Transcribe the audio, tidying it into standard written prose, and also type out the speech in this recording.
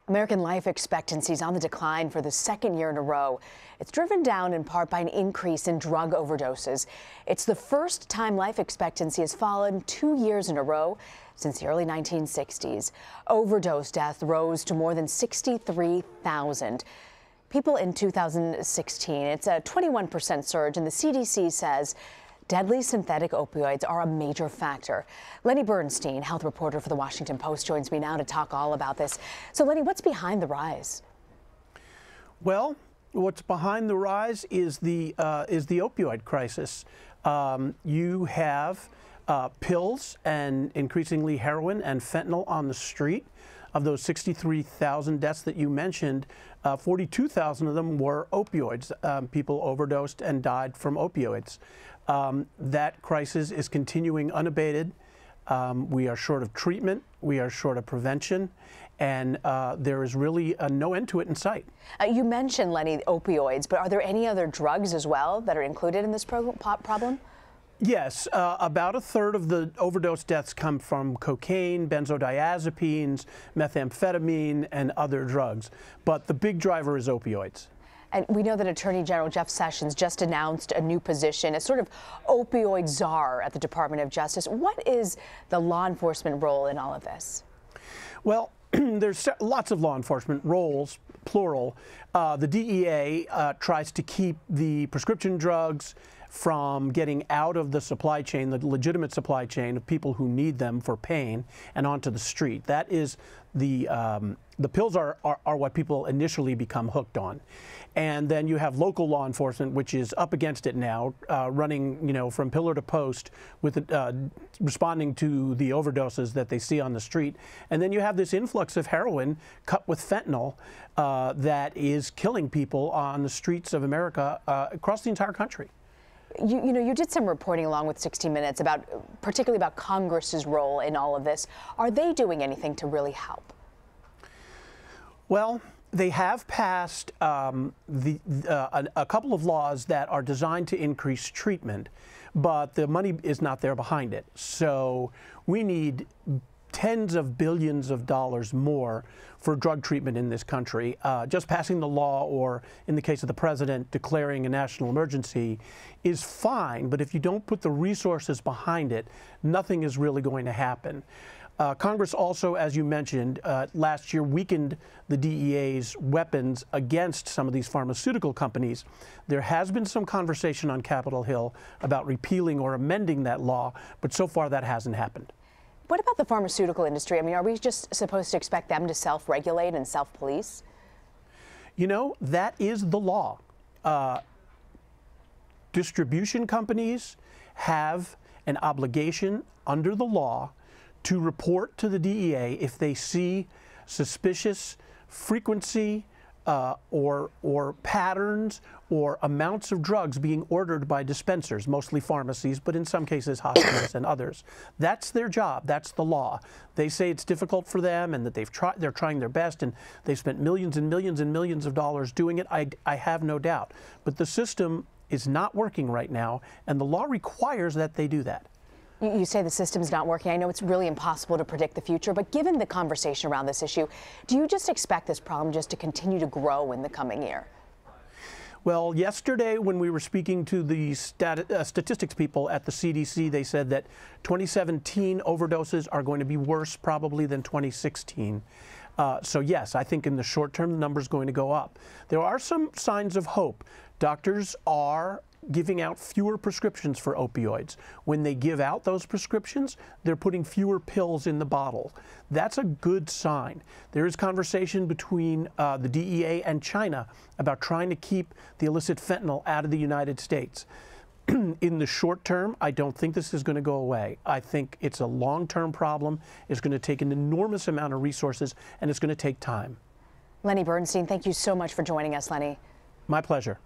American life expectancy is on the decline for the second year in a row. It's driven down in part by an increase in drug overdoses. It's the first time life expectancy has fallen 2 years in a row since the early 1960s. Overdose death rose to more than 63,000 people in 2016. It's a 21% surge, and the CDC says deadly synthetic opioids are a major factor. Lenny Bernstein, health reporter for The Washington Post, joins me now to talk all about this. So, Lenny, what's behind the rise? Well, what's behind the rise is the opioid crisis. You have pills and increasingly heroin and fentanyl on the street. Of those 63,000 deaths that you mentioned, 42,000 of them were opioids. People overdosed and died from opioids. That crisis is continuing unabated. We are short of treatment, we are short of prevention, and there is really no end to it in sight. You mentioned, Lenny, opioids, but are there any other drugs as well that are included in this problem? Yes, about a third of the overdose deaths come from cocaine, benzodiazepines, methamphetamine, and other drugs. But the big driver is opioids. And we know that Attorney General Jeff Sessions just announced a new position, a sort of opioid czar at the Department of Justice. What is the law enforcement role in all of this? Well, there's lots of law enforcement roles, plural. The DEA tries to keep the prescription drugs from getting out of the supply chain, the legitimate supply chain of people who need them for pain, and onto the street. That is the pills are what people initially become hooked on. And then you have local law enforcement, which is up against it now, running, from pillar to post with responding to the overdoses that they see on the street. And then you have this influx of heroin cut with fentanyl that is killing people on the streets of America across the entire country. You did some reporting along with 60 Minutes particularly about Congress's role in all of this. Are they doing anything to really help? Well, they have passed a couple of laws that are designed to increase treatment, but the money is not there behind it. So we need tens of billions of dollars more for drug treatment in this country. Just passing the law, or in the case of the president, declaring a national emergency is fine, but if you don't put the resources behind it, nothing is really going to happen. Congress also, as you mentioned, last year weakened the DEA's weapons against some of these pharmaceutical companies. There has been some conversation on Capitol Hill about repealing or amending that law, but so far that hasn't happened. What about the pharmaceutical industry? I mean, are we just supposed to expect them to self-regulate and self-police? That is the law. Distribution companies have an obligation under the law to report to the DEA if they see suspicious frequency or patterns or amounts of drugs being ordered by dispensers, mostly pharmacies, but in some cases hospitals and others. That's their job. That's the law. They say it's difficult for them and that they're trying their best, and they've spent millions and millions and millions of dollars doing it. I have no doubt. But the system is not working right now, and the law requires that they do that. You say the system's not working. I know it's really impossible to predict the future, but given the conversation around this issue, do you just expect this problem just to continue to grow in the coming year? Well, yesterday when we were speaking to the statistics people at the CDC, they said that 2017 overdoses are going to be worse probably than 2016. So yes, I think in the short term the number's going to go up. There are some signs of hope. Doctors are giving out fewer prescriptions for opioids. When they give out those prescriptions, they're putting fewer pills in the bottle. That's a good sign. There is conversation between the DEA and China about trying to keep the illicit fentanyl out of the United States. In the short term, I don't think this is going to go away. I think it's a long-term problem. It's going to take an enormous amount of resources, and it's going to take time. Lenny Bernstein, thank you so much for joining us, Lenny. My pleasure.